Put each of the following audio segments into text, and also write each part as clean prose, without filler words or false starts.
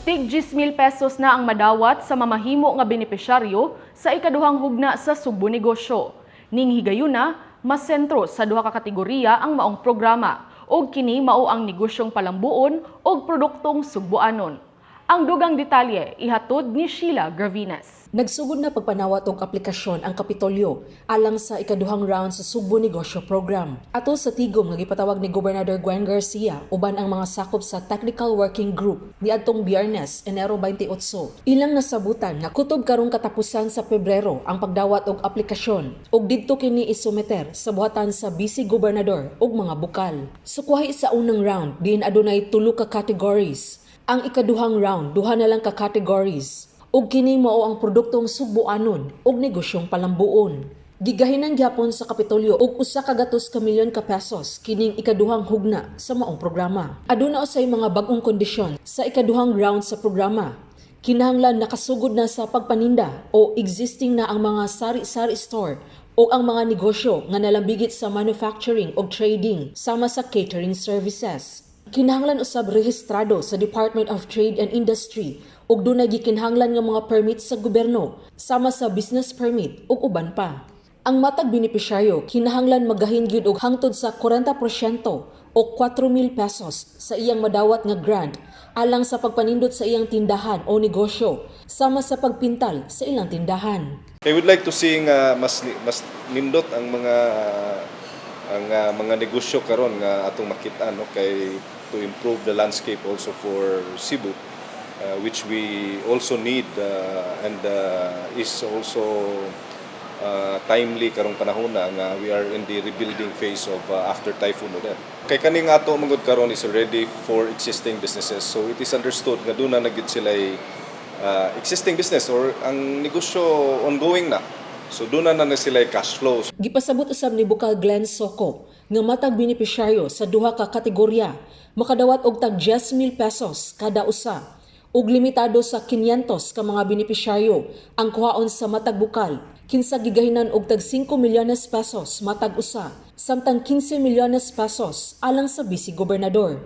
Tig 10,000 pesos na ang madawat sa mamahimo nga benepisyaryo sa ikaduhang hugna sa Sugbo Negosyo. Ning higayuna, mas sentro sa duha ka kategorya ang maong programa ug kini mao ang negosyong palambuon ug produktong sugboanon. Ang dugang detalye ihatod ni Sheila Gravinas. Nagsugod na pagpanawat og aplikasyon ang Kapitolyo alang sa ikaduhang round sa Sugbo Negosyo Program. Ato sa tigom nga gipatawag ni Gobernador Gwen Garcia uban ang mga sakop sa Technical Working Group niadtong Biyernes, Enero 28. Ilang nasabutan nga kutob karong katapusan sa Pebrero ang pagdawat og aplikasyon ug didto kini isumeter sa buhatan sa Vice Gobernador ug mga bukal. Sukuhay sa unang round diin adunay 3 ka categories. Ang ikaduhang round duha na lang ka categories. Ug kini mao ang produktong sugboanon ug negosyong palambuon. Gigahinan gyapon sa Kapitolyo og 1.2 milyon ka pesos kining ikaduhang hugna sa maong programa. Aduna usay mga bag-ong kondisyon sa ikaduhang round sa programa. Kinahanglan nakasugod na sa pagpaninda o existing na ang mga sari-sari store o ang mga negosyo nga nalambigit sa manufacturing o trading sama sa catering services. Kinahanglan usab rehistrado sa Department of Trade and Industry ug dunay gikinahanglan nga mga permit sa gobyerno sama sa business permit ug uban pa. Ang matag benepisyaryo kinahanglan magahin gyud og hangtod sa 40% o 4,000 pesos sa iyang madawat nga grant alang sa pagpanindot sa iyang tindahan o negosyo sama sa pagpintal sa ilang tindahan. I would like to see mas nindot ang mga negosyo karon nga atong makita no kay to improve the landscape also for Cebu. Which we also need and is also timely karong panahon na nga we are in the rebuilding phase of after Typhoon Odette. Kay kaning ato mangud karon is already for existing businesses, so it is understood nga doon na nagid sila existing business or ang negosyo ongoing na. So doon na sila cash flows. Gipasabot usab ni Bukal Glenn Soko nga matag benepisyaryo sa duha ka kategorya makadawat og tag 10,000 pesos kada usa. Ug limitado sa 500 ka mga benepisyaryo ang kuhaon sa matag bukal, kinsa gigahinan og tag 5 milyones pesos matag usa, samtang 15 milyones pesos alang sa Vice Gobernador.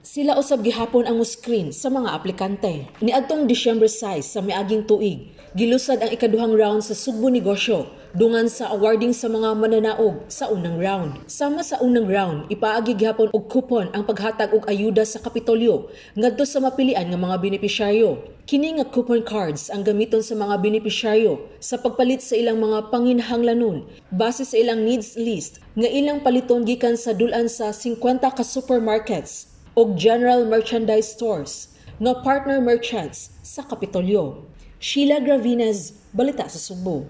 Sila usab gihapon ang screen sa mga aplikante. Niadtong December 6 sa miaging tuig, gilusad ang ikaduhang round sa Sugbo Negosyo dungan sa awarding sa mga mananaog sa unang round. Sama sa unang round, ipaagi gihapon og coupon ang paghatag og ayuda sa Kapitolyo ngadto sa mapilian nga mga benepisyaryo. Kini nga coupon cards ang gamiton sa mga benepisyaryo sa pagpalit sa ilang mga panginahanglanon base sa ilang needs list nga ilang paliton gikan sa dulan sa 50 ka supermarkets o general merchandise stores nga partner merchants sa Kapitolyo. Sheila Gravinas, Balita sa Sugbo.